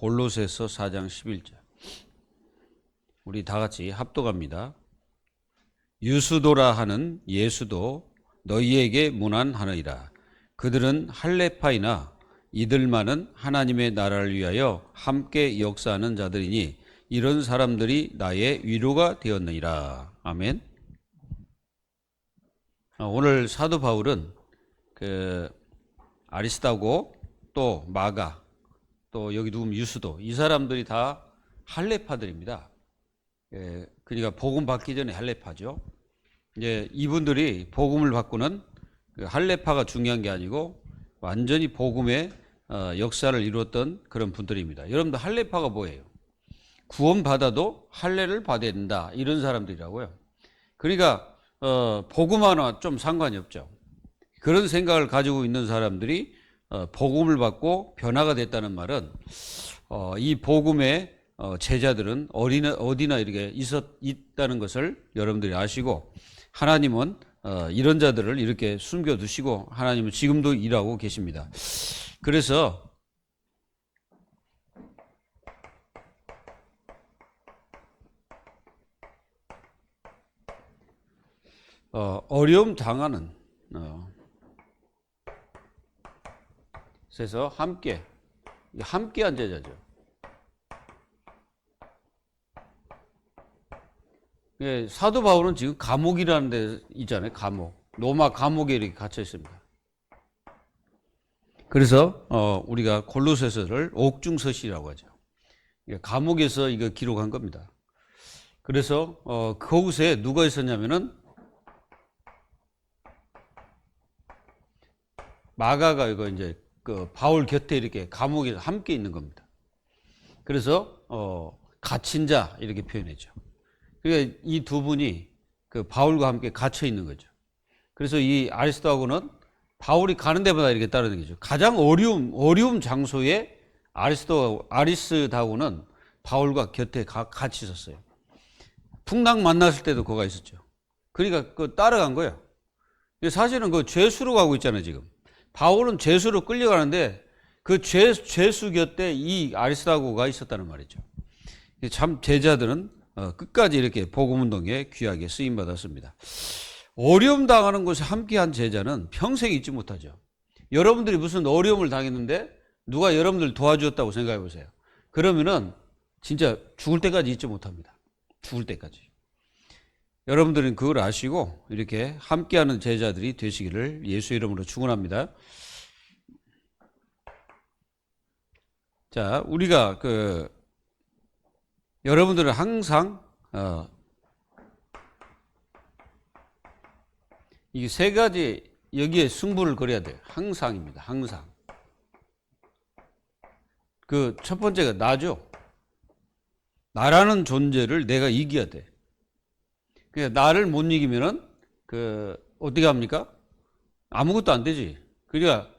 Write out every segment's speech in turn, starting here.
골로새서 4장 11절. 우리 다 같이 합독합니다. 유수도라 하는 예수도 너희에게 문안하느니라. 그들은 할레파이나 이들만은 하나님의 나라를 위하여 함께 역사하는 자들이니 이런 사람들이 나의 위로가 되었느니라. 아멘. 오늘 사도 바울은 아리스다고 또 마가 또 여기 누구면 유수도, 이 사람들이 다 할레파들입니다. 그러니까 복음 받기 전에 할레파죠. 이제 이분들이 복음을 받고는 할레파가 중요한 게 아니고 완전히 복음의 역사를 이루었던 그런 분들입니다. 여러분들 할레파가 뭐예요? 구원 받아도 할례를 받아야 된다, 이런 사람들이라고요. 그러니까 복음하나 좀 상관이 없죠. 그런 생각을 가지고 있는 사람들이 복음을 받고 변화가 됐다는 말은 이 복음의 제자들은 어디나 이렇게 있다는 것을 여러분들이 아시고, 하나님은 이런 자들을 이렇게 숨겨두시고 하나님은 지금도 일하고 계십니다. 그래서 어려움 당하는 그래서 함께한 제자죠. 사도 바울은 지금 감옥이라는 데 있잖아요. 감옥. 로마 감옥에 이렇게 갇혀 있습니다. 그래서 우리가 골로새서를 옥중서시라고 하죠. 감옥에서 이거 기록한 겁니다. 그래서 그곳에 누가 있었냐면은 마가가 이거 이제 바울 곁에 이렇게 감옥에 함께 있는 겁니다. 그래서 갇힌 자 이렇게 표현했죠. 그러니까 이 두 분이 바울과 함께 갇혀 있는 거죠. 그래서 이 아리스도하고는 바울이 가는 데마다 이렇게 따르는 거죠. 가장 어려움 장소에 아리스도하고는 바울과 곁에 같이 있었어요. 풍랑 만났을 때도 그가 있었죠. 그러니까 따라간 거예요. 사실은 죄수로 가고 있잖아요, 지금. 바울은 죄수로 끌려가는데 그 죄수 곁에 이 아리스도하고가 있었다는 말이죠. 참 제자들은 끝까지 이렇게 복음운동에 귀하게 쓰임받았습니다. 어려움 당하는 곳에 함께한 제자는 평생 잊지 못하죠. 여러분들이 무슨 어려움을 당했는데 누가 여러분들 도와주었다고 생각해 보세요. 그러면은 진짜 죽을 때까지 잊지 못합니다. 죽을 때까지. 여러분들은 그걸 아시고 이렇게 함께하는 제자들이 되시기를 예수 이름으로 축원합니다. 자, 우리가 여러분들은 항상 이 세 가지 여기에 승부를 걸어야 돼요. 항상입니다. 항상. 첫 번째가 나죠. 나라는 존재를 내가 이겨야 돼. 나를 못 이기면은 어떻게 합니까? 아무것도 안 되지. 그러니까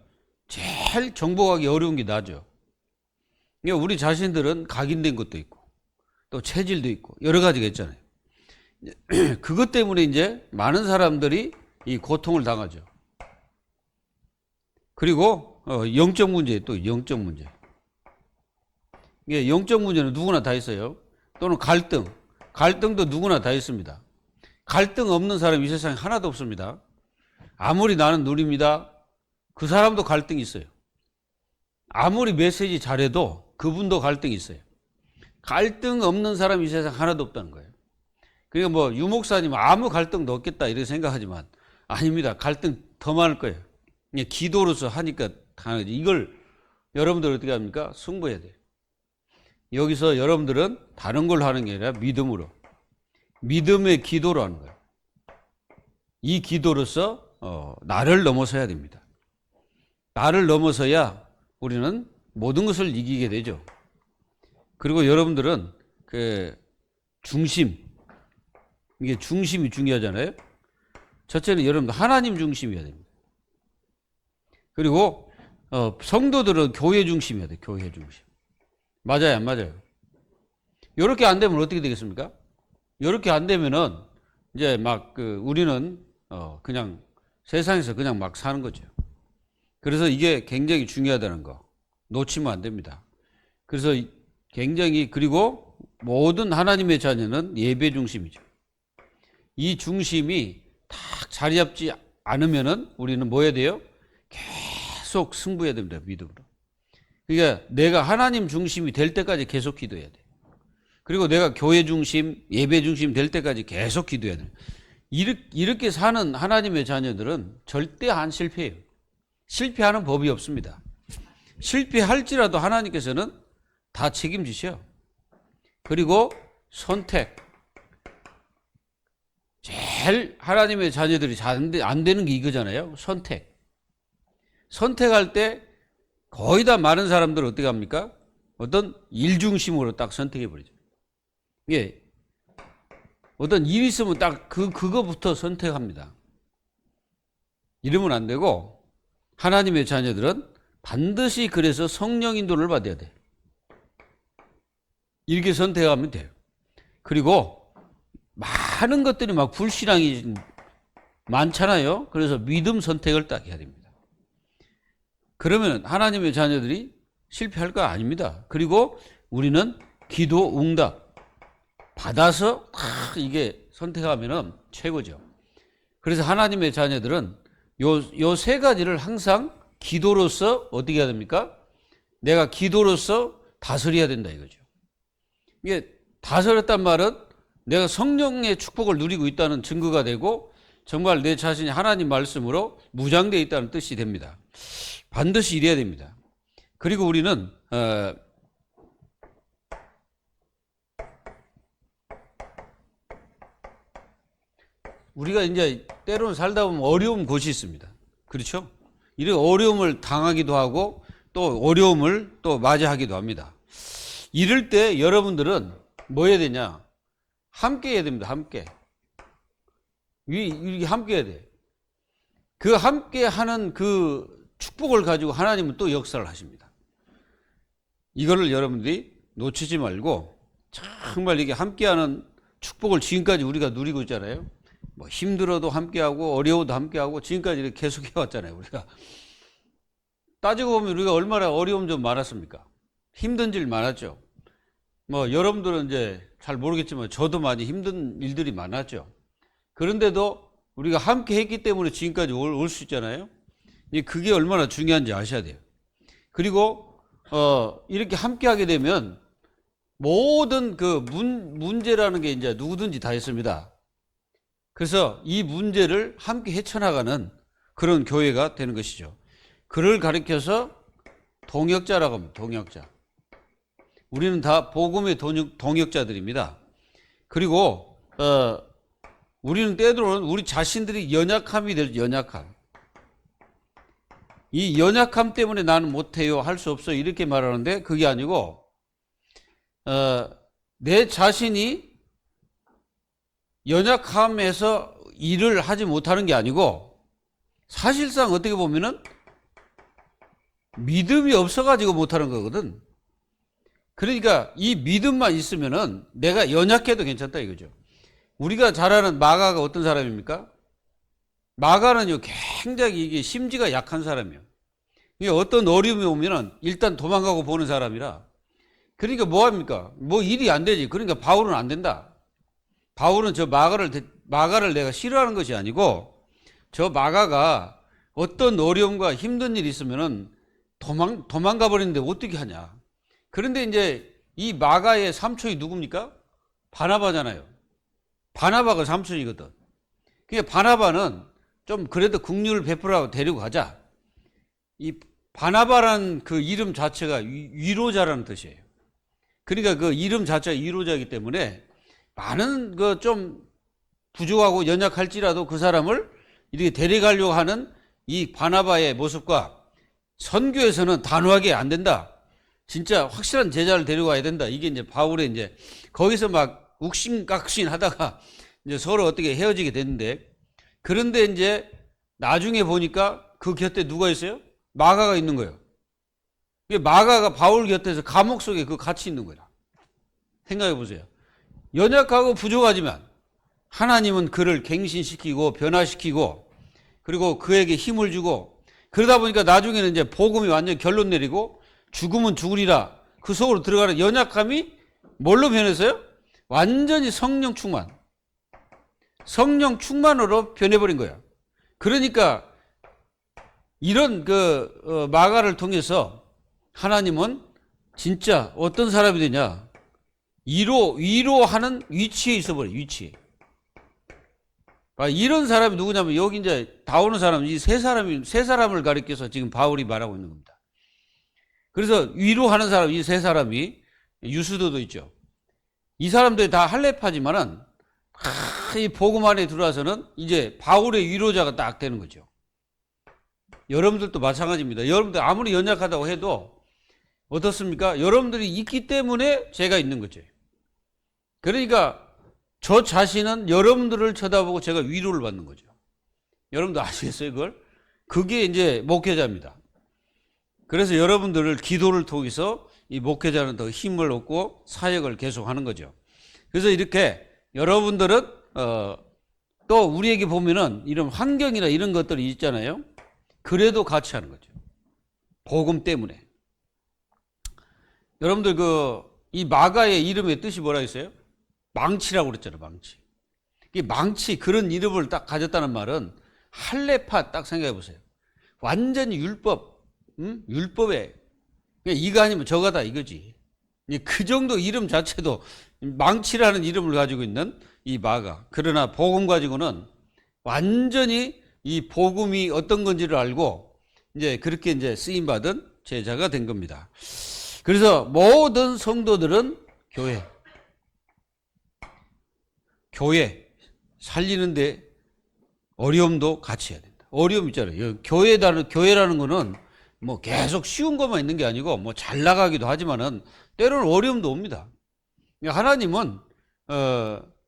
제일 정복하기 어려운 게 나죠. 그러니까 우리 자신들은 각인된 것도 있고 또 체질도 있고 여러 가지가 있잖아요. 그것 때문에 이제 많은 사람들이 이 고통을 당하죠. 그리고 영적 문제, 또 영적 문제. 이게 영적 문제는 누구나 다 있어요. 또는 갈등도 누구나 다 있습니다. 갈등 없는 사람이 이 세상에 하나도 없습니다. 아무리 나는 누립니다. 그 사람도 갈등이 있어요. 아무리 메시지 잘해도 그분도 갈등이 있어요. 갈등 없는 사람이 이 세상에 하나도 없다는 거예요. 그러니까 유목사님 아무 갈등도 없겠다 이렇게 생각하지만 아닙니다. 갈등 더 많을 거예요. 그냥 기도로서 하니까 당연하지. 이걸 여러분들 어떻게 합니까? 승부해야 돼요. 여기서 여러분들은 다른 걸로 하는 게 아니라 믿음으로, 믿음의 기도로 하는 거예요. 이 기도로서 나를 넘어서야 됩니다. 나를 넘어서야 우리는 모든 것을 이기게 되죠. 그리고 여러분들은 중심, 이게 중심이 중요하잖아요. 첫째는 여러분들 하나님 중심이어야 됩니다. 그리고 성도들은 교회 중심이어야 돼요. 교회 중심. 맞아요, 안 맞아요? 이렇게 안 되면 어떻게 되겠습니까? 이렇게 안 되면은 이제 우리는 그냥 세상에서 그냥 막 사는 거죠. 그래서 이게 굉장히 중요하다는 거 놓치면 안 됩니다. 그래서 굉장히, 그리고 모든 하나님의 자녀는 예배 중심이죠. 이 중심이 딱 자리 잡지 않으면은 우리는 뭐 해야 돼요? 계속 승부해야 됩니다. 믿음으로. 그러니까 내가 하나님 중심이 될 때까지 계속 기도해야 돼. 그리고 내가 교회 중심, 예배 중심 될 때까지 계속 기도해야 돼. 이렇게 사는 하나님의 자녀들은 절대 안 실패해요. 실패하는 법이 없습니다. 실패할지라도 하나님께서는 다 책임지셔. 그리고 선택. 제일 하나님의 자녀들이 잘 안 되는 게 이거잖아요. 선택. 선택할 때 거의 다 많은 사람들은 어떻게 합니까? 어떤 일 중심으로 딱 선택해버리죠. 예. 어떤 일이 있으면 딱 그거부터 선택합니다. 이러면 안 되고, 하나님의 자녀들은 반드시 그래서 성령 인도를 받아야 돼. 이렇게 선택하면 돼요. 그리고 많은 것들이 막 불신앙이 많잖아요. 그래서 믿음 선택을 딱 해야 됩니다. 그러면 하나님의 자녀들이 실패할 거 아닙니다. 그리고 우리는 기도 응답 받아서 이게 선택하면 최고죠. 그래서 하나님의 자녀들은 요 세 가지를 항상 기도로서 어떻게 해야 됩니까? 내가 기도로서 다스려야 된다 이거죠. 이게 다스렸단 말은 내가 성령의 축복을 누리고 있다는 증거가 되고 정말 내 자신이 하나님 말씀으로 무장되어 있다는 뜻이 됩니다. 반드시 이래야 됩니다. 그리고 우리는 우리가 이제 때로는 살다 보면 어려운 곳이 있습니다. 그렇죠? 이런 어려움을 당하기도 하고 또 어려움을 또 맞이하기도 합니다. 이럴 때 여러분들은 뭐 해야 되냐? 함께 해야 됩니다. 함께. 이게 함께 해야 돼. 그 함께 하는 그 축복을 가지고 하나님은 또 역사를 하십니다. 이거를 여러분들이 놓치지 말고 정말 이게 함께하는 축복을 지금까지 우리가 누리고 있잖아요. 뭐 힘들어도 함께하고 어려워도 함께하고 지금까지 이렇게 계속 해왔잖아요. 우리가 따지고 보면 우리가 얼마나 어려움 좀 많았습니까? 힘든 일 많았죠. 뭐 여러분들은 이제 잘 모르겠지만 저도 많이 힘든 일들이 많았죠. 그런데도 우리가 함께 했기 때문에 지금까지 올 수 있잖아요. 그게 얼마나 중요한지 아셔야 돼요. 그리고 이렇게 함께 하게 되면 모든 그 문제라는 게 이제 누구든지 다 있습니다. 그래서 이 문제를 함께 헤쳐나가는 그런 교회가 되는 것이죠. 그를 가리켜서 동역자라고 합니다. 동역자. 우리는 다 복음의 동역자들입니다. 그리고 우리는 때로는 우리 자신들이 연약함이 될 연약함. 이 연약함 때문에 나는 못해요, 할 수 없어 이렇게 말하는데 그게 아니고 내 자신이 연약함에서 일을 하지 못하는 게 아니고 사실상 어떻게 보면은 믿음이 없어가지고 못하는 거거든. 그러니까 이 믿음만 있으면은 내가 연약해도 괜찮다 이거죠. 우리가 잘 아는 마가가 어떤 사람입니까? 마가는요 굉장히 이게 심지가 약한 사람이에요. 이게 어떤 어려움이 오면은 일단 도망가고 보는 사람이라. 그러니까 뭐 합니까? 뭐 일이 안 되지. 그러니까 바울은 안 된다. 바울은 저 마가를 내가 싫어하는 것이 아니고 저 마가가 어떤 어려움과 힘든 일이 있으면은 도망가 버리는데 어떻게 하냐. 그런데 이제 이 마가의 삼촌이 누굽니까? 바나바잖아요. 바나바가 삼촌이거든. 그러니까 바나바는 좀 그래도 긍휼을 베풀라고 데리고 가자. 이 바나바라는 그 이름 자체가 위로자라는 뜻이에요. 그러니까 그 이름 자체가 위로자이기 때문에 많은 그 좀 부족하고 연약할지라도 그 사람을 이렇게 데려가려고 하는 이 바나바의 모습과 선교에서는 단호하게 안 된다. 진짜 확실한 제자를 데려가야 된다. 이게 이제 바울의 이제 거기서 막 욱신각신 하다가 이제 서로 어떻게 헤어지게 됐는데 그런데 이제 나중에 보니까 그 곁에 누가 있어요? 마가가 있는 거예요. 마가가 바울 곁에서 감옥 속에 그 같이 있는 거야. 생각해 보세요. 연약하고 부족하지만 하나님은 그를 갱신시키고 변화시키고 그리고 그에게 힘을 주고 그러다 보니까 나중에는 이제 복음이 완전 결론 내리고 죽으면 죽으리라 그 속으로 들어가는 연약함이 뭘로 변했어요? 완전히 성령 충만. 성령 충만으로 변해버린 거야. 그러니까 이런 마가를 통해서 하나님은 진짜 어떤 사람이 되냐? 위로하는 위치에 있어버려, 위치에. 이런 사람이 누구냐면 여기 이제 다 오는 사람은 이 세 사람을 가리켜서 지금 바울이 말하고 있는 겁니다. 그래서 위로하는 사람, 이 세 사람이 유스도도 있죠. 이 사람들이 다 할례파지만은 이 복음 안에 들어와서는 이제 바울의 위로자가 딱 되는 거죠. 여러분들도 마찬가지입니다. 여러분들 아무리 연약하다고 해도 어떻습니까? 여러분들이 있기 때문에 제가 있는 거죠. 그러니까 저 자신은 여러분들을 쳐다보고 제가 위로를 받는 거죠. 여러분도 아시겠어요, 그걸? 그게 이제 목회자입니다. 그래서 여러분들을 기도를 통해서 이 목회자는 더 힘을 얻고 사역을 계속하는 거죠. 그래서 이렇게 여러분들은 또 우리에게 보면은 이런 환경이나 이런 것들이 있잖아요. 그래도 같이 하는 거죠. 복음 때문에. 여러분들 이 마가의 이름의 뜻이 뭐라 했어요? 망치라고 그랬잖아요, 망치. 이 망치, 그런 이름을 딱 가졌다는 말은 할례파 딱 생각해 보세요. 완전히 율법, 율법에, 이거 아니면 저거다 이거지. 그 정도 이름 자체도 망치라는 이름을 가지고 있는 이 마가. 그러나 복음 가지고는 완전히 이 복음이 어떤 건지를 알고 이제 그렇게 이제 쓰임받은 제자가 된 겁니다. 그래서 모든 성도들은 교회 살리는데 어려움도 같이 해야 된다. 어려움 있잖아요. 교회라는 거는 뭐 계속 쉬운 것만 있는 게 아니고 뭐 잘 나가기도 하지만은 때로는 어려움도 옵니다. 하나님은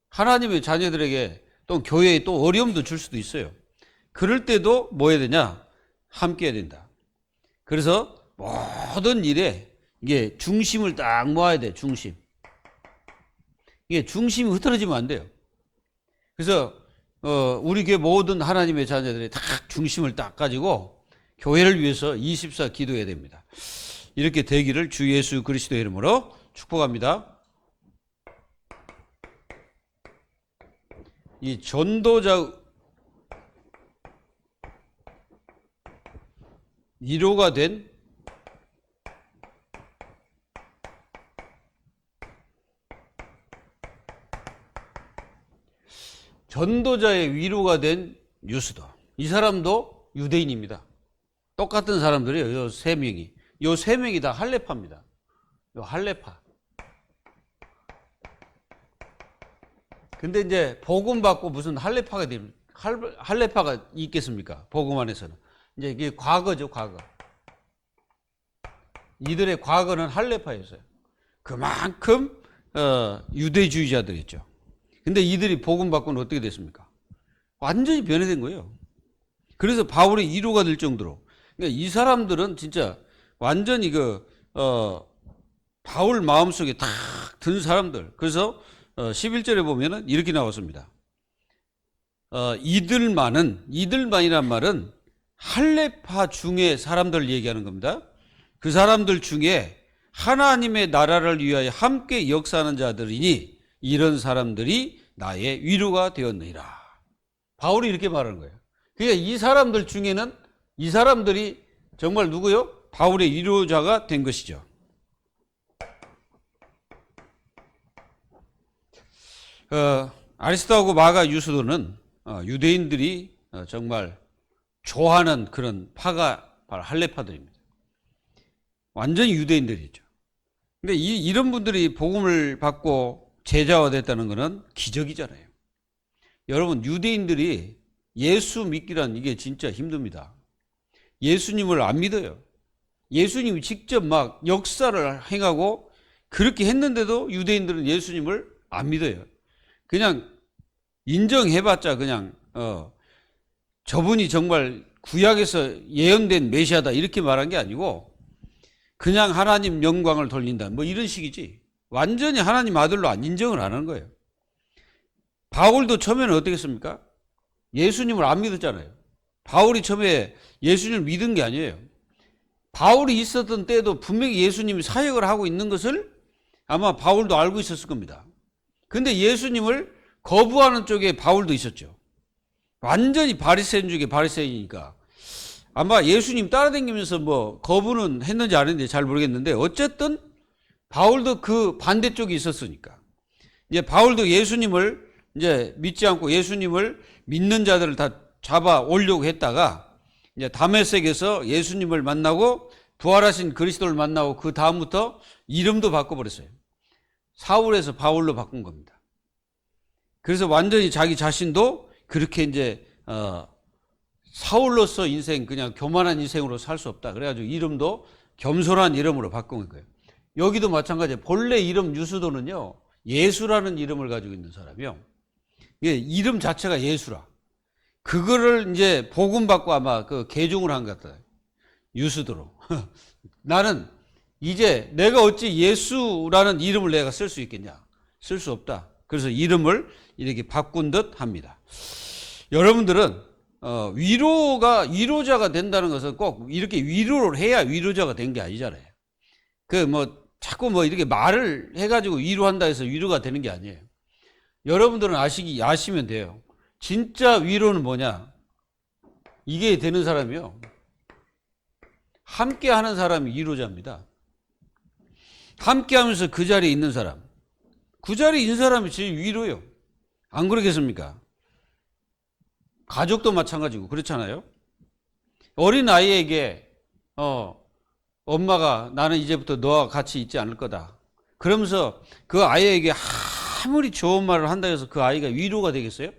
하나님의 자녀들에게 또 교회에 또 어려움도 줄 수도 있어요. 그럴 때도 뭐 해야 되냐? 함께 해야 된다. 그래서 모든 일에 이게 중심을 딱 모아야 돼, 중심. 이게 중심이 흐트러지면 안 돼요. 그래서 우리 교회 모든 하나님의 자녀들이 딱 중심을 딱 가지고 교회를 위해서 24 기도해야 됩니다. 이렇게 되기를 주 예수 그리스도의 이름으로 축복합니다. 이 전도자 위로가 된 전도자의 위로가 된 유스도. 이 사람도 유대인입니다. 똑같은 사람들이에요. 요 세 명이. 요 세 명이 다 할례파입니다. 요 할례파. 근데 이제 복음 받고 무슨 할례파가 되면 할례파가 있겠습니까? 복음 안에서는. 이제 이게 과거죠, 과거. 이들의 과거는 할례파였어요. 그만큼 유대주의자들이었죠. 근데 이들이 복음 받고는 어떻게 됐습니까? 완전히 변해된 거예요. 그래서 바울의 위로가 될 정도로. 그러니까 이 사람들은 진짜 완전히 바울 마음속에 탁 든 사람들. 그래서 11절에 보면은 이렇게 나왔습니다. 이들만이란 말은 할례파 중에 사람들을 얘기하는 겁니다. 그 사람들 중에 하나님의 나라를 위하여 함께 역사하는 자들이니 이런 사람들이 나의 위로가 되었느니라. 바울이 이렇게 말하는 거예요. 그러니까 이 사람들 중에는 이 사람들이 정말 누구요? 바울의 위로자가 된 것이죠. 아리스토하고 마가 유스도는 유대인들이 정말 좋아하는 그런 파가 바로 할례파들입니다. 완전히 유대인들이죠. 근데 이런 분들이 복음을 받고 제자가 됐다는 것은 기적이잖아요. 여러분, 유대인들이 예수 믿기란 이게 진짜 힘듭니다. 예수님을 안 믿어요. 예수님이 직접 막 역사를 행하고 그렇게 했는데도 유대인들은 예수님을 안 믿어요. 그냥 인정해봤자 그냥 저분이 정말 구약에서 예언된 메시아다 이렇게 말한 게 아니고 그냥 하나님 영광을 돌린다 뭐 이런 식이지 완전히 하나님 아들로 인정을 안 하는 거예요. 바울도 처음에는 어떻게 했습니까? 예수님을 안 믿었잖아요. 바울이 처음에 예수님을 믿은 게 아니에요. 바울이 있었던 때도 분명히 예수님이 사역을 하고 있는 것을 아마 바울도 알고 있었을 겁니다. 근데 예수님을 거부하는 쪽에 바울도 있었죠. 완전히 바리새인 중에 바리새인이니까 아마 예수님 따라다니면서 뭐 거부는 했는지 안 했는지 잘 모르겠는데 어쨌든 바울도 그 반대쪽에 있었으니까 이제 바울도 예수님을 이제 믿지 않고 예수님을 믿는 자들을 다 잡아 오려고 했다가 이제 다메섹에서 예수님을 만나고 부활하신 그리스도를 만나고 그 다음부터 이름도 바꿔버렸어요. 사울에서 바울로 바꾼 겁니다. 그래서 완전히 자기 자신도 그렇게 이제 사울로서 인생 그냥 교만한 인생으로 살 수 없다. 그래가지고 이름도 겸손한 이름으로 바꾼 거예요. 여기도 마찬가지예요. 본래 이름 유수도는요 예수라는 이름을 가지고 있는 사람이요. 이름 자체가 예수라. 그거를 이제 복음 받고 아마 그 개종을 한 것 같아요. 유수도로. 나는 이제 내가 어찌 예수라는 이름을 내가 쓸 수 있겠냐? 쓸 수 없다. 그래서 이름을 이렇게 바꾼 듯 합니다. 여러분들은 위로자가 된다는 것은 꼭 이렇게 위로를 해야 위로자가 된 게 아니잖아요. 그 뭐 자꾸 뭐 이렇게 말을 해가지고 위로한다 해서 위로가 되는 게 아니에요. 여러분들은 아시면 돼요. 진짜 위로는 뭐냐? 이게 되는 사람이요. 함께 하는 사람이 위로자입니다. 함께 하면서 그 자리에 있는 사람. 그 자리에 있는 사람이 제일 위로예요. 안 그러겠습니까? 가족도 마찬가지고 그렇잖아요. 어린 아이에게 엄마가 나는 이제부터 너와 같이 있지 않을 거다. 그러면서 그 아이에게 아무리 좋은 말을 한다 해서 그 아이가 위로가 되겠어요?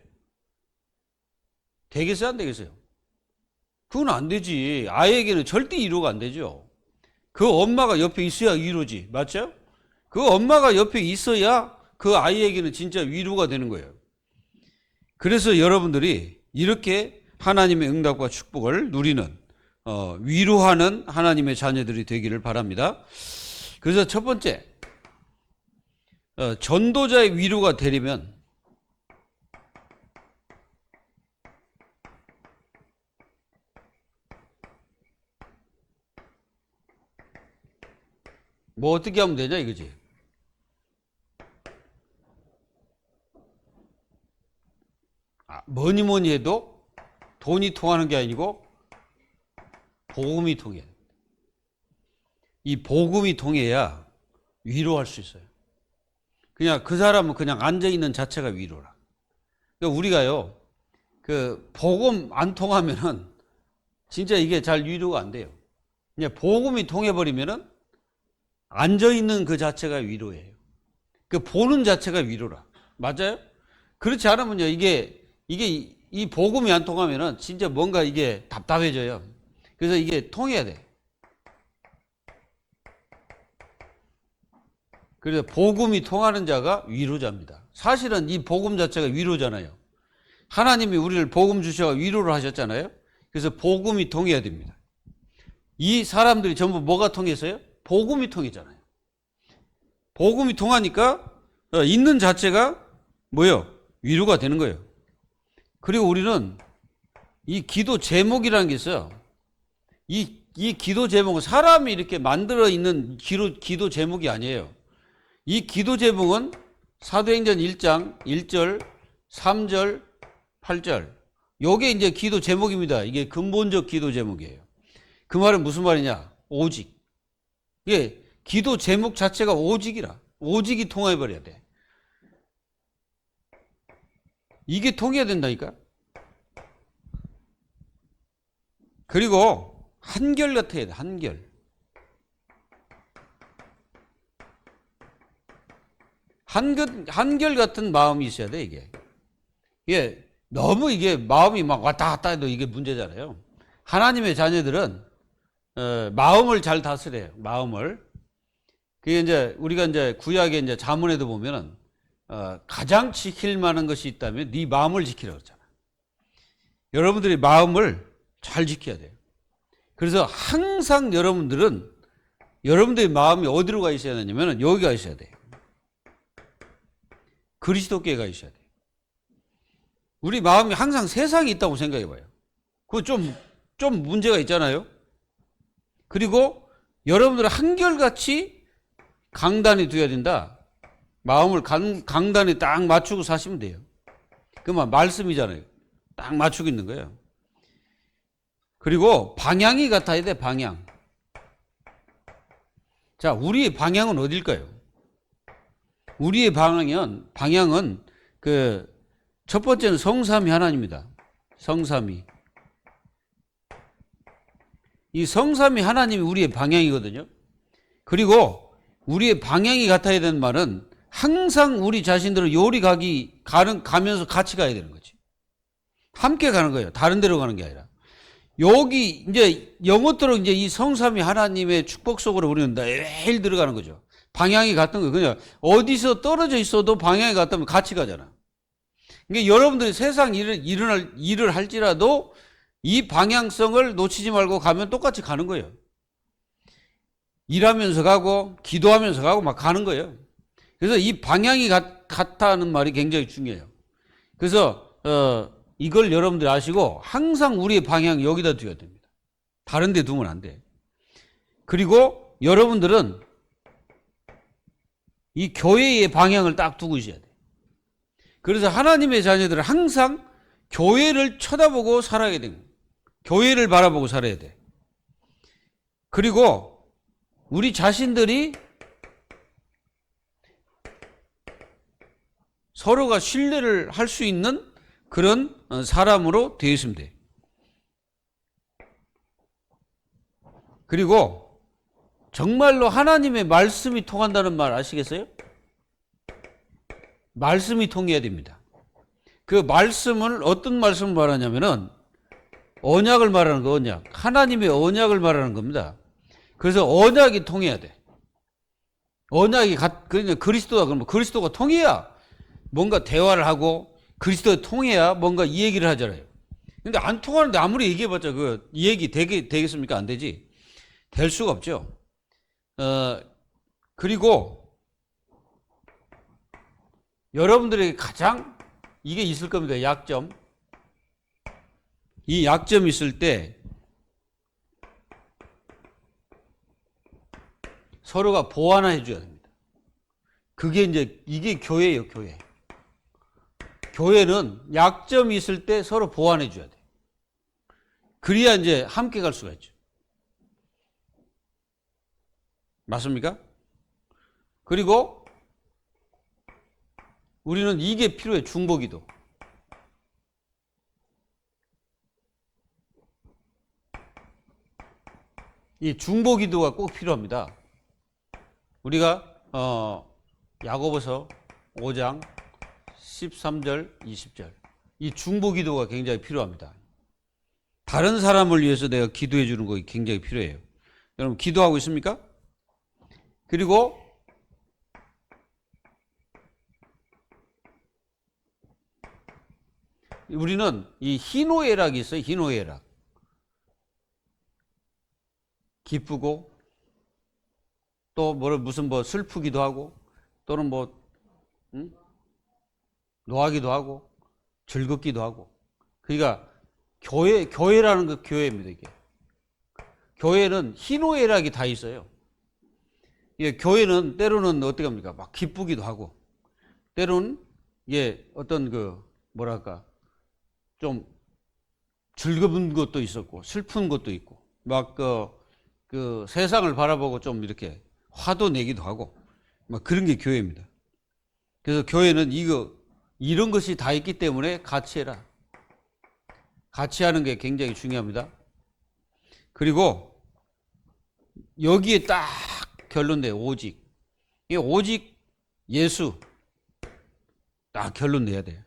되겠어요? 안 되겠어요? 그건 안 되지. 아이에게는 절대 위로가 안 되죠. 그 엄마가 옆에 있어야 위로지. 맞죠? 그 엄마가 옆에 있어야 그 아이에게는 진짜 위로가 되는 거예요. 그래서 여러분들이 이렇게 하나님의 응답과 축복을 누리는 위로하는 하나님의 자녀들이 되기를 바랍니다. 그래서 첫 번째 전도자의 위로가 되려면 뭐 어떻게 하면 되냐 이거지. 뭐니 해도 돈이 통하는 게 아니고 복음이 통해. 이 복음이 통해야 위로할 수 있어요. 그냥 그 사람은 그냥 앉아 있는 자체가 위로라. 그러니까 우리가요, 그 복음 안 통하면은 진짜 이게 잘 위로가 안 돼요. 그냥 복음이 통해 버리면은 앉아 있는 그 자체가 위로예요. 그 보는 자체가 위로라. 맞아요? 그렇지 않으면요, 이게 이 복음이 안 통하면은 진짜 뭔가 이게 답답해져요. 그래서 이게 통해야 돼. 그래서 복음이 통하는 자가 위로자입니다. 사실은 이 복음 자체가 위로잖아요. 하나님이 우리를 복음 주셔서 위로를 하셨잖아요. 그래서 복음이 통해야 됩니다. 이 사람들이 전부 뭐가 통해서요? 복음이 통했잖아요. 복음이 통하니까 있는 자체가 뭐예요? 위로가 되는 거예요. 그리고 우리는 이 기도 제목이라는 게 있어요. 이 기도 제목은 사람이 이렇게 만들어 있는 기도 제목이 아니에요. 이 기도 제목은 사도행전 1장 1절, 3절, 8절. 요게 이제 기도 제목입니다. 이게 근본적 기도 제목이에요. 그 말은 무슨 말이냐? 오직. 예, 기도 제목 자체가 오직이라. 오직이 통해 버려야 돼. 이게 통해야 된다니까. 그리고 한결같아야 돼. 한결같은 마음이 있어야 돼. 이게 너무 이게 마음이 막 왔다 갔다 해도 이게 문제잖아요. 하나님의 자녀들은 마음을 잘 다스려요. 마음을. 그게 이제 우리가 이제 구약의 이제 잠언에도 보면은 가장 지킬 만한 것이 있다면 네 마음을 지키라고 그러잖아. 여러분들이 마음을 잘 지켜야 돼요. 그래서 항상 여러분들의 마음이 어디로 가 있어야 되냐면 여기 가 있어야 돼요. 그리스도께 가 있어야 돼요. 우리 마음이 항상 세상에 있다고 생각해 봐요. 그거 좀 문제가 있잖아요. 그리고 여러분들은 한결같이 강단에 두어야 된다. 마음을 강단에 딱 맞추고 사시면 돼요. 그만 말씀이잖아요. 딱 맞추고 있는 거예요. 그리고 방향이 같아야 돼, 방향. 자, 우리의 방향은 어딜까요? 우리의 방향은 첫 번째는 성삼위 하나님입니다. 성삼위. 이 성삼위 하나님이 우리의 방향이거든요. 그리고 우리의 방향이 같아야 되는 말은 항상 우리 자신들은 요리 가면서 같이 가야 되는 거지. 함께 가는 거예요. 다른 데로 가는 게 아니라. 여기 이제 영어대로 이제 이 성삼위 하나님의 축복 속으로 우리는 매일 들어가는 거죠. 방향이 같은 거예요. 그냥 어디서 떨어져 있어도 방향이 같다면 같이 가잖아. 그러니까 여러분들이 세상 일을 할지라도 이 방향성을 놓치지 말고 가면 똑같이 가는 거예요. 일하면서 가고 기도하면서 가고 막 가는 거예요. 그래서 이 방향이 같다는 말이 굉장히 중요해요. 그래서 이걸 여러분들이 아시고 항상 우리의 방향 여기다 두어야 됩니다. 다른 데 두면 안 돼. 그리고 여러분들은 이 교회의 방향을 딱 두고 있어야 돼. 그래서 하나님의 자녀들은 항상 교회를 쳐다보고 살아야 되는 거예요. 교회를 바라보고 살아야 돼. 그리고 우리 자신들이 서로가 신뢰를 할 수 있는 그런 사람으로 되어 있으면 돼. 그리고 정말로 하나님의 말씀이 통한다는 말 아시겠어요? 말씀이 통해야 됩니다. 그 말씀을 어떤 말씀을 말하냐면은 언약을 말하는 거, 언약. 하나님의 언약을 말하는 겁니다. 그래서 언약이 통해야 돼. 언약이 그러니까 그리스도가 통해야 뭔가 대화를 하고 그리스도가 통해야 뭔가 이 얘기를 하잖아요. 근데 안 통하는데 아무리 얘기해봤자 이 얘기 되겠습니까? 안 되지. 될 수가 없죠. 그리고 여러분들에게 가장 이게 있을 겁니다. 약점. 이 약점이 있을 때 서로가 보완해 줘야 됩니다. 이게 교회예요, 교회. 교회는 약점이 있을 때 서로 보완해 줘야 돼. 그래야 이제 함께 갈 수가 있죠. 맞습니까? 그리고 우리는 이게 필요해, 중보기도. 이 중보기도가 꼭 필요합니다. 우리가 야고보서 5장 13절 20절 이 중보기도가 굉장히 필요합니다. 다른 사람을 위해서 내가 기도해 주는 거 굉장히 필요해요. 여러분 기도하고 있습니까? 그리고 우리는 이 희노애락이 있어요. 희노애락. 기쁘고 또 무슨 슬프기도 하고 또는 노하기도 하고 즐겁기도 하고. 그러니까 교회라는 거 교회입니다. 이게 교회는 희노애락이 다 있어요. 이게 교회는 때로는 어떻게 합니까? 막 기쁘기도 하고 때로는 이게 어떤 좀 즐거운 것도 있었고 슬픈 것도 있고 막 세상을 바라보고 좀 이렇게 화도 내기도 하고 막 그런 게 교회입니다. 그래서 교회는 이런 것이 다 있기 때문에 같이 해라. 같이 하는 게 굉장히 중요합니다. 그리고 여기에 딱 결론돼요. 오직. 이 오직 예수 딱 결론 내야 돼요.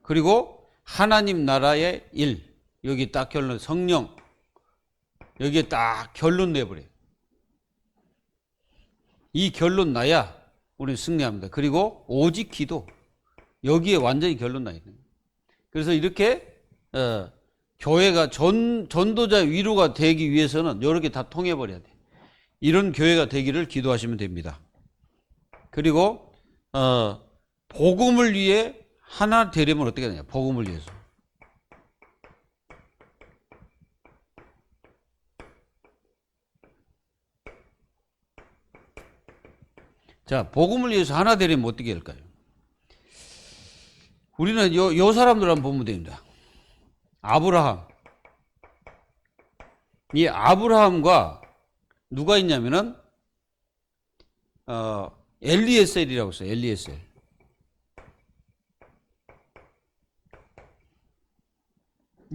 그리고 하나님 나라의 일 여기 딱 결론, 성령 여기에 딱 결론 내버려요. 이 결론 나야 우리는 승리합니다. 그리고 오직 기도 여기에 완전히 결론 나야 돼요. 그래서 이렇게 교회가 전도자 위로가 되기 위해서는 여러 개 다 통해버려야 돼. 이런 교회가 되기를 기도하시면 됩니다. 그리고 복음을 위해 하나 되려면 어떻게 되냐? 복음을 위해서. 자, 복음을 위해서 하나 되려면 어떻게 할까요? 우리는 요 사람들 한번 보면 됩니다. 아브라함. 이 아브라함과 누가 있냐면은, 엘리에셀이라고 있어요. 엘리에셀.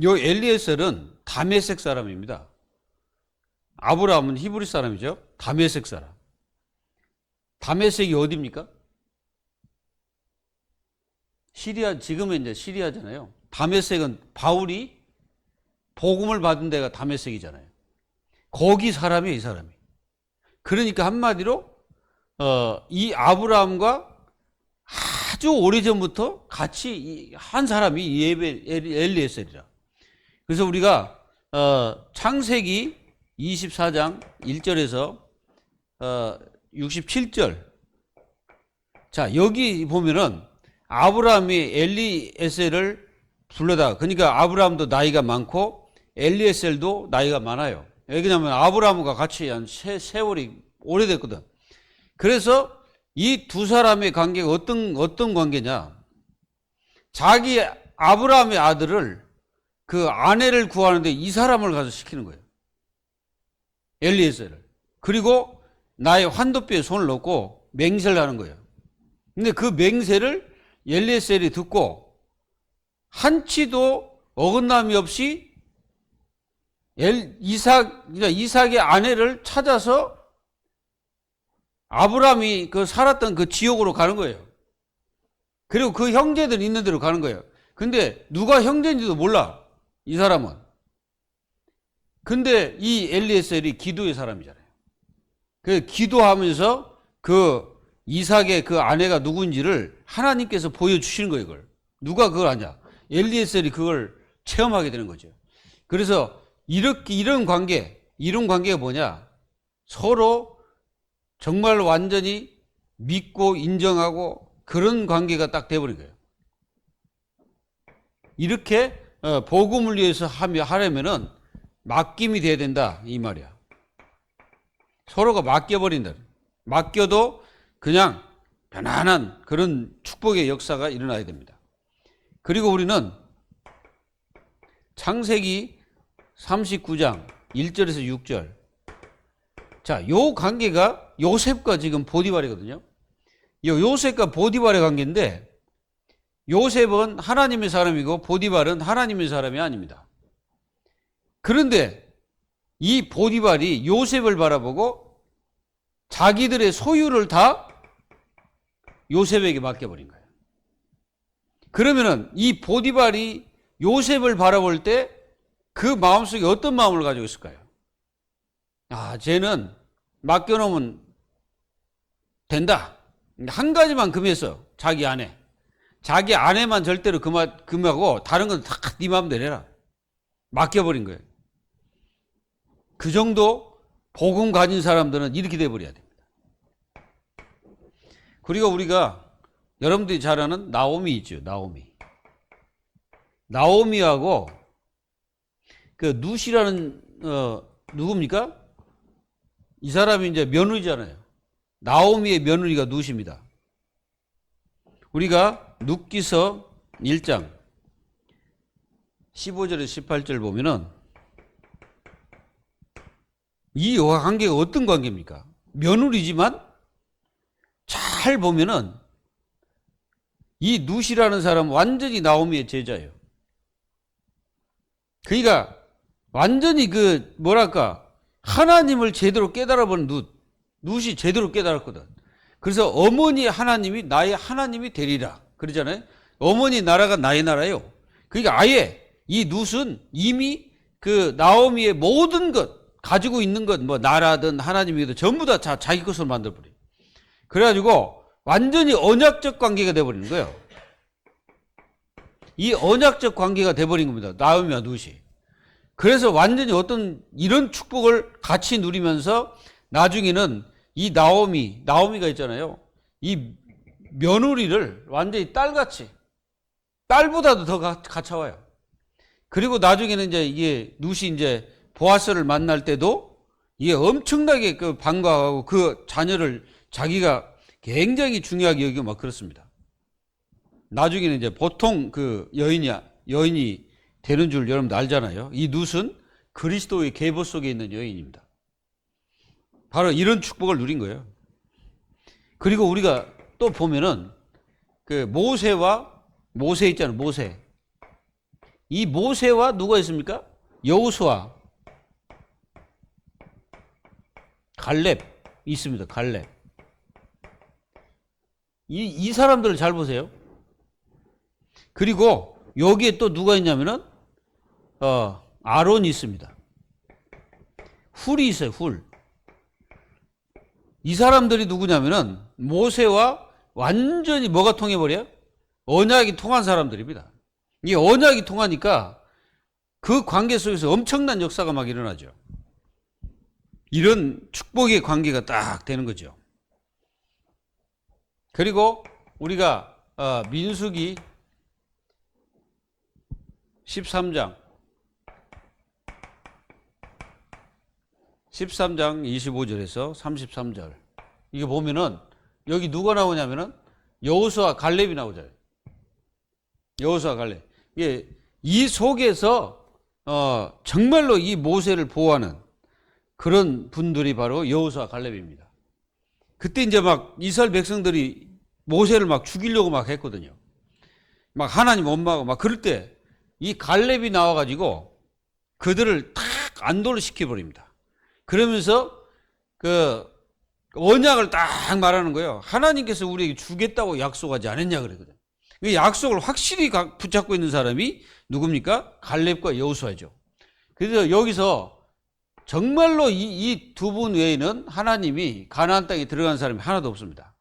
요 엘리에셀은 다메섹 사람입니다. 아브라함은 히브리 사람이죠. 다메섹 사람. 다메섹이 어디입니까? 시리아, 지금은 이제 시리아잖아요. 다메섹은 바울이 복음을 받은 데가 다메섹이잖아요. 거기 사람이에요, 이 사람이. 그러니까 한마디로, 이 아브라함과 아주 오래전부터 같이 한 사람이 이 엘리에셀이라. 그래서 우리가, 창세기 24장 1절에서, 67절. 자, 여기 보면은 아브라함이 엘리에셀을 불러다가, 그러니까 아브라함도 나이가 많고 엘리에셀도 나이가 많아요. 왜냐하면 아브라함과 같이 한 세월이 오래됐거든. 그래서 이 두 사람의 관계가 어떤 관계냐? 자기 아브라함의 아들을 그 아내를 구하는데 이 사람을 가서 시키는 거예요. 엘리에셀을. 그리고 나의 환도뼈에 손을 넣고 맹세를 하는 거예요. 근데 그 맹세를 엘리에셀이 듣고 한치도 어긋남이 없이 이삭의 아내를 찾아서 아브라함이 그 살았던 그 지역으로 가는 거예요. 그리고 그 형제들 있는 데로 가는 거예요. 근데 누가 형제인지도 몰라, 이 사람은. 근데 이 엘리에셀이 기도의 사람이잖아요. 그 기도하면서 그 이삭의 그 아내가 누군지를 하나님께서 보여주시는 거예요, 이걸. 누가 그걸 아냐? 엘리에셀이 그걸 체험하게 되는 거죠. 그래서 이런 관계가 뭐냐? 서로 정말 완전히 믿고 인정하고 그런 관계가 딱 돼버린 거예요. 이렇게 복음을 위해서 하려면은 맡김이 돼야 된다, 이 말이야. 서로가 맡겨버린다. 맡겨도 그냥 편안한 그런 축복의 역사가 일어나야 됩니다. 그리고 우리는 창세기 39장 1절에서 6절. 자, 요 관계가 요셉과 지금 보디발이거든요. 요셉과 보디발의 관계인데, 요셉은 하나님의 사람이고 보디발은 하나님의 사람이 아닙니다. 그런데 이 보디발이 요셉을 바라보고 자기들의 소유를 다 요셉에게 맡겨버린 거예요. 그러면은 이 보디발이 요셉을 바라볼 때 그 마음속에 어떤 마음을 가지고 있을까요? 아, 쟤는 맡겨놓으면 된다. 한 가지만 금했어. 자기 아내. 자기 아내만 절대로 금하고 다른 건 다 네 마음대로 해라. 맡겨버린 거예요. 그 정도 복음 가진 사람들은 이렇게 돼버려야 됩니다. 그리고 우리가 여러분들이 잘 아는 나오미 있죠. 나오미하고 그 룻이라는 누굽니까? 이 사람이 이제 며느리잖아요. 나오미의 며느리가 룻입니다. 우리가 룻기서 1장 15절에서 18절 보면은 이 관계가 어떤 관계입니까? 며느리지만 잘 보면은 이 룻이라는 사람은 완전히 나오미의 제자예요. 그러니까 완전히 하나님을 제대로 깨달아본 룻이 제대로 깨달았거든. 그래서 어머니 하나님이 나의 하나님이 되리라 그러잖아요. 어머니 나라가 나의 나라예요. 그러니까 아예 이 룻은 이미 그 나오미의 모든 것, 가지고 있는 것, 뭐 나라든 하나님이든 전부 다 자기 것으로 만들어버려요. 그래가지고 완전히 언약적 관계가 돼버리는 거예요. 이 언약적 관계가 돼버린 겁니다. 나오미와 룻이. 그래서 완전히 이런 축복을 같이 누리면서 나중에는 이 나오미가 있잖아요. 이 며느리를 완전히 딸같이, 딸보다도 더 가차와요. 그리고 나중에는 이제 이게 룻이 이제 보아스를 만날 때도 이게 엄청나게 그 반가워하고 그 자녀를 자기가 굉장히 중요하게 여기고 막 그렇습니다. 나중에는 이제 보통 그 여인이 되는 줄 여러분들 알잖아요. 이 룻은 그리스도의 계보 속에 있는 여인입니다. 바로 이런 축복을 누린 거예요. 그리고 우리가 또 보면은 그 모세 있잖아요. 모세. 이 모세와 누가 있습니까? 여호수아, 갈렙 있습니다. 갈렙. 이 사람들을 잘 보세요. 그리고 여기에 또 누가 있냐면은 아론이 있습니다. 훌이 있어요. 훌. 이 사람들이 누구냐면은 모세와 완전히 뭐가 통해버려요? 언약이 통한 사람들입니다. 이 언약이 통하니까 그 관계 속에서 엄청난 역사가 막 일어나죠. 이런 축복의 관계가 딱 되는 거죠. 그리고 우리가 민수기 13장 25절에서 33절 이게 보면은 여기 누가 나오냐면은 여호수아 갈렙이 나오잖아요. 여호수아 갈렙. 이게 이 속에서 정말로 이 모세를 보호하는 그런 분들이 바로 여호수아 갈렙입니다. 그때 이제 막 이스라엘 백성들이 모세를 막 죽이려고 막 했거든요. 막 하나님 엄마가 막 그럴 때 이 갈렙이 나와가지고 그들을 탁 안도를 시켜버립니다. 그러면서 그 언약을 딱 말하는 거예요. 하나님께서 우리에게 주겠다고 약속하지 않았냐 그러거든. 그 약속을 확실히 붙잡고 있는 사람이 누굽니까? 갈렙과 여호수아죠. 그래서 여기서 정말로 이 두 분 외에는 하나님이 가나안 땅에 들어간 사람이 하나도 없습니다.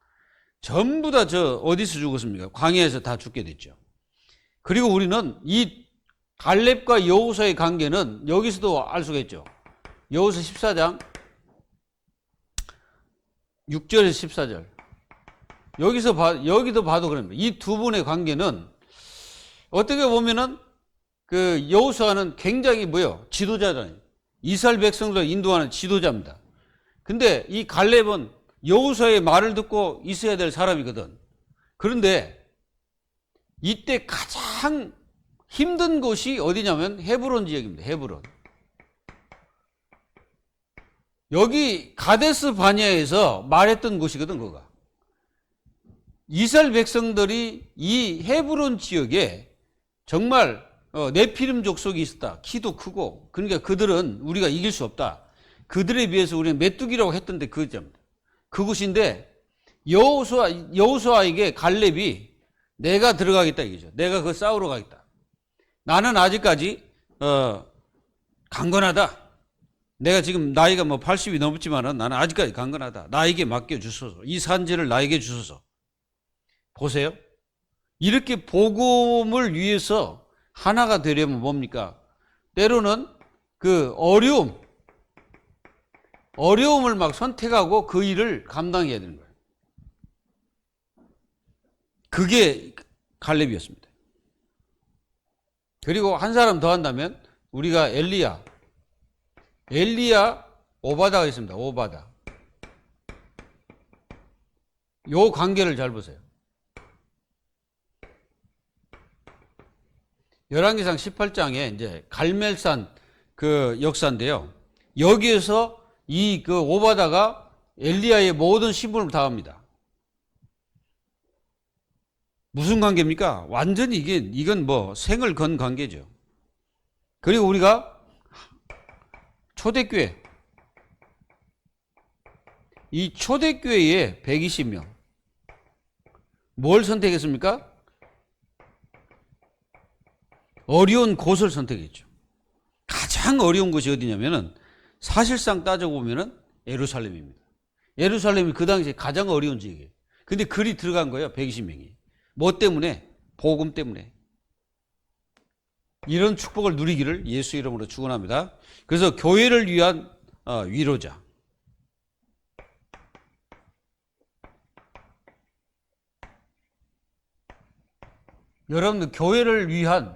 전부 다 어디서 죽었습니까? 광야에서 다 죽게 됐죠. 그리고 우리는 이 갈렙과 여호수아의 관계는 여기서도 알 수가 있죠. 여호수아 14장 6절에서 14절 여기도 봐도 그럽니다. 이 두 분의 관계는 어떻게 보면은 그 여호수아는 굉장히 지도자잖아요. 이스라엘 백성들을 인도하는 지도자입니다. 근데 이 갈렙은 여호수아의 말을 듣고 있어야 될 사람이거든. 그런데 이때 가장 힘든 곳이 어디냐면 헤브론 지역입니다. 헤브론. 여기 가데스 바냐에서 말했던 곳이거든, 그거가. 이스라엘 백성들이 이 헤브론 지역에 정말 네피림 족속이 있었다. 키도 크고. 그러니까 그들은 우리가 이길 수 없다. 그들에 비해서 우리는 메뚜기라고 했던데 그겁니다. 그곳인데 여호수아에게 갈렙이 내가 들어가겠다 이거죠. 내가 그 싸우러 가겠다. 나는 아직까지 강건하다. 내가 지금 나이가 80이 넘었지만은 나는 아직까지 강건하다. 나에게 맡겨주소서. 이 산지를 나에게 주소서. 보세요. 이렇게 복음을 위해서 하나가 되려면 뭡니까? 때로는 그 어려움을 막 선택하고 그 일을 감당해야 되는 거예요. 그게 갈렙이었습니다. 그리고 한 사람 더 한다면 우리가 엘리야 오바다가 있습니다. 오바다. 요 관계를 잘 보세요. 열왕기상 18장에 이제 갈멜산 그 역사인데요. 여기에서 이 그 오바다가 엘리야의 모든 신분을 다합니다. 무슨 관계입니까? 완전히 이건 생을 건 관계죠. 그리고 우리가 초대교회, 이 초대교회에 120명. 뭘 선택했습니까? 어려운 곳을 선택했죠. 가장 어려운 곳이 어디냐면은 사실상 따져보면은 예루살렘입니다. 예루살렘이 그 당시에 가장 어려운 지역이에요. 근데 글이 들어간 거예요. 120명이. 뭐 때문에? 복음 때문에. 이런 축복을 누리기를 예수 이름으로 축원합니다. 그래서 교회를 위한 위로자. 여러분들 교회를 위한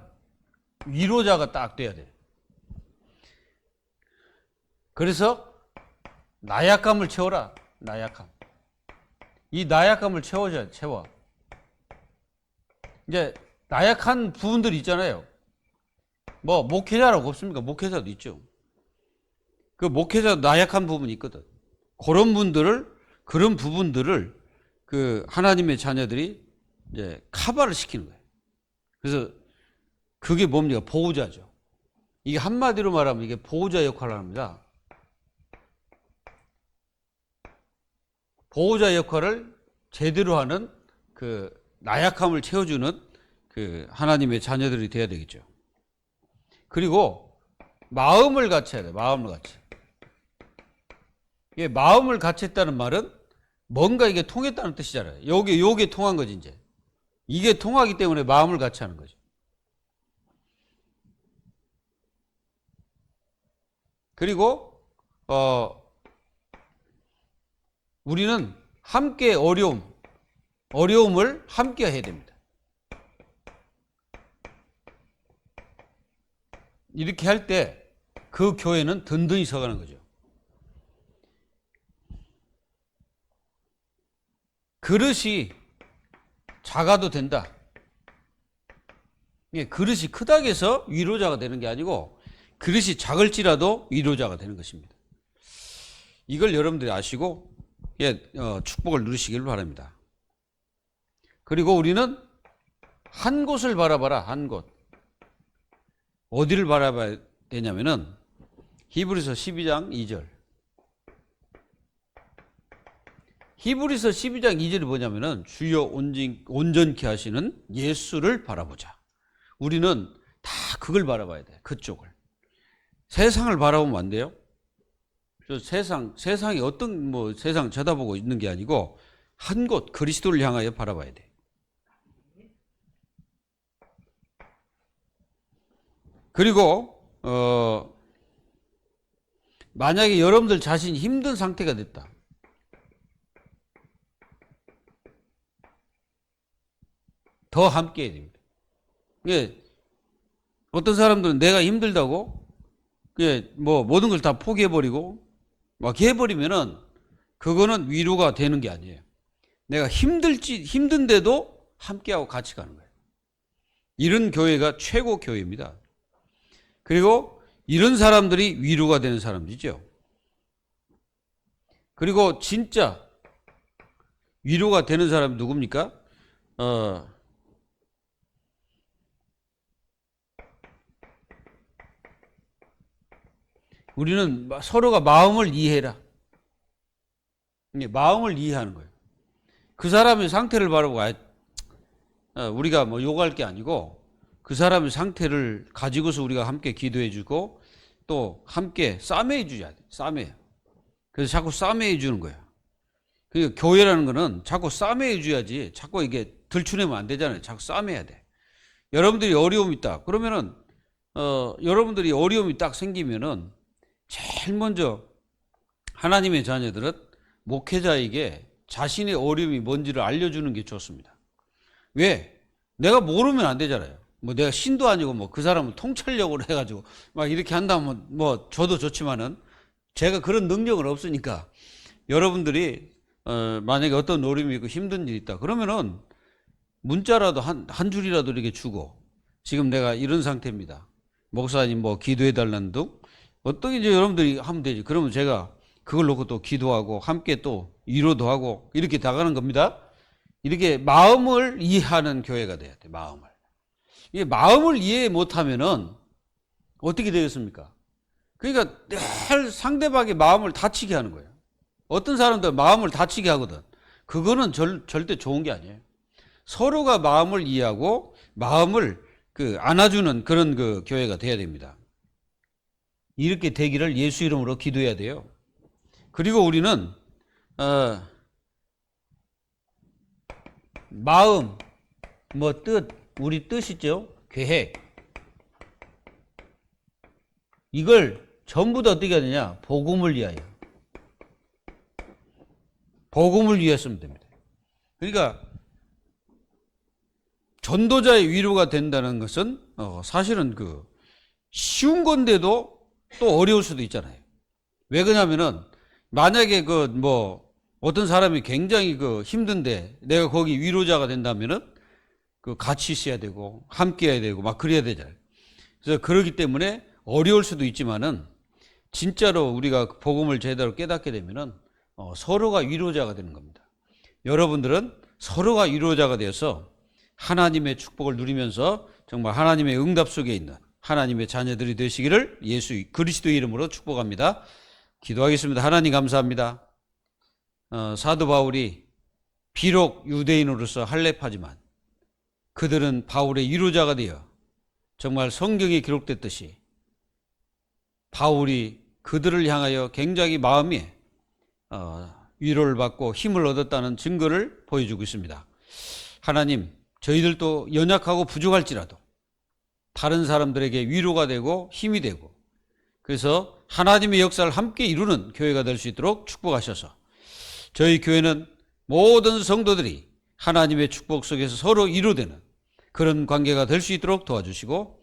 위로자가 딱 돼야 돼요. 그래서 나약함을 채워라. 나약함. 이 나약함을 채워줘야 채워. 이제 나약한 부분들이 있잖아요. 뭐 목회자라고 없습니까? 목회자도 있죠. 그 목회자도 나약한 부분이 있거든. 그런 부분들을 그 하나님의 자녀들이 이제 커버를 시키는 거예요. 그래서 그게 뭡니까? 보호자죠. 이게 한마디로 말하면 이게 보호자 역할을 합니다. 보호자 역할을 제대로 하는 그 나약함을 채워주는 그 하나님의 자녀들이 돼야 되겠죠. 그리고 마음을 같이 해야 돼. 마음을 같이. 이게 마음을 같이 했다는 말은 뭔가 이게 통했다는 뜻이잖아요. 요게 통한 거지 이제. 이게 통하기 때문에 마음을 같이 하는 거죠. 그리고 우리는 함께 어려움을 함께 해야 됩니다. 이렇게 할 때 그 교회는 든든히 서가는 거죠. 그릇이 작아도 된다. 그릇이 크다고 해서 위로자가 되는 게 아니고 그릇이 작을지라도 위로자가 되는 것입니다. 이걸 여러분들이 아시고 축복을 누리시길 바랍니다. 그리고 우리는 한 곳을 바라봐라. 한 곳. 어디를 바라봐야 되냐면은 히브리서 12장 2절. 히브리서 12장 2절이 뭐냐면은 주여 온전케 하시는 예수를 바라보자. 우리는 다 그걸 바라봐야 돼. 그쪽을. 세상을 바라보면 안 돼요. 세상이 어떤 세상 쳐다보고 있는 게 아니고 한 곳 그리스도를 향하여 바라봐야 돼. 그리고 만약에 여러분들 자신이 힘든 상태가 됐다. 더 함께 해야 됩니다. 어떤 사람들은 내가 힘들다고 모든 걸 다 포기해버리고 막 해버리면은 그거는 위로가 되는 게 아니에요. 내가 힘든데도 함께하고 같이 가는 거예요. 이런 교회가 최고 교회입니다. 그리고 이런 사람들이 위로가 되는 사람들이죠. 그리고 진짜 위로가 되는 사람이 누굽니까? 우리는 서로가 마음을 이해해라. 마음을 이해하는 거예요. 그 사람의 상태를 바라보고 우리가 욕할 게 아니고 그 사람의 상태를 가지고서 우리가 함께 기도해 주고 또 함께 싸매해 주셔야 돼. 싸매요. 그래서 자꾸 싸매해 주는 거예요. 그러니까 교회라는 거는 자꾸 싸매해 줘야지 자꾸 이게 들추내면 안 되잖아요. 자꾸 싸매야 돼. 여러분들이 어려움이 있다. 그러면은 여러분들이 어려움이 딱 생기면은 제일 먼저 하나님의 자녀들은 목회자에게 자신의 어려움이 뭔지를 알려주는 게 좋습니다. 왜? 내가 모르면 안 되잖아요. 내가 신도 아니고 그 사람을 통찰력으로 해가지고 막 이렇게 한다면 저도 좋지만은 제가 그런 능력은 없으니까 여러분들이 만약에 어떤 어려움이 있고 힘든 일이 있다. 그러면은 문자라도 한 줄이라도 이렇게 주고 지금 내가 이런 상태입니다. 목사님 기도해 달라는 등 어떻게 이제 여러분들이 하면 되지. 그러면 제가 그걸 놓고 또 기도하고 함께 또 위로도 하고 이렇게 나가는 겁니다. 이렇게 마음을 이해하는 교회가 돼야 돼. 마음을. 이 마음을 이해 못하면은 어떻게 되겠습니까? 그러니까 늘 상대방의 마음을 다치게 하는 거예요. 어떤 사람들 마음을 다치게 하거든. 그거는 절대 좋은 게 아니에요. 서로가 마음을 이해하고 마음을 안아주는 그런 교회가 돼야 됩니다. 이렇게 되기를 예수 이름으로 기도해야 돼요. 그리고 우리는 마음, 뜻, 우리 뜻이죠. 계획. 이걸 전부 다 어떻게 하느냐? 복음을 위하여. 복음을 위해 쓰면 됩니다. 그러니까 전도자의 위로가 된다는 것은 사실은 쉬운 건데도 또 어려울 수도 있잖아요. 왜 그러냐면은 만약에 어떤 사람이 굉장히 힘든데 내가 거기 위로자가 된다면은 같이 있어야 되고 함께 해야 되고 막 그래야 되잖아요. 그래서 그러기 때문에 어려울 수도 있지만은 진짜로 우리가 복음을 제대로 깨닫게 되면은 서로가 위로자가 되는 겁니다. 여러분들은 서로가 위로자가 되어서 하나님의 축복을 누리면서 정말 하나님의 응답 속에 있는 하나님의 자녀들이 되시기를 예수 그리스도의 이름으로 축복합니다. 기도하겠습니다. 하나님 감사합니다. 사도 바울이 비록 유대인으로서 할례파지만 그들은 바울의 위로자가 되어 정말 성경에 기록됐듯이 바울이 그들을 향하여 굉장히 마음에 위로를 받고 힘을 얻었다는 증거를 보여주고 있습니다. 하나님, 저희들도 연약하고 부족할지라도 다른 사람들에게 위로가 되고 힘이 되고 그래서 하나님의 역사를 함께 이루는 교회가 될 수 있도록 축복하셔서 저희 교회는 모든 성도들이 하나님의 축복 속에서 서로 위로되는 그런 관계가 될 수 있도록 도와주시고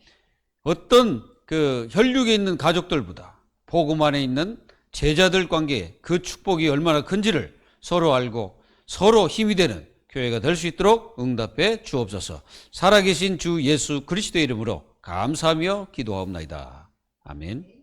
어떤 혈육에 있는 가족들보다 복음 안에 있는 제자들 관계 그 축복이 얼마나 큰지를 서로 알고 서로 힘이 되는 교회가 될 수 있도록 응답해 주옵소서. 살아계신 주 예수 그리스도의 이름으로 감사하며 기도하옵나이다. 아멘.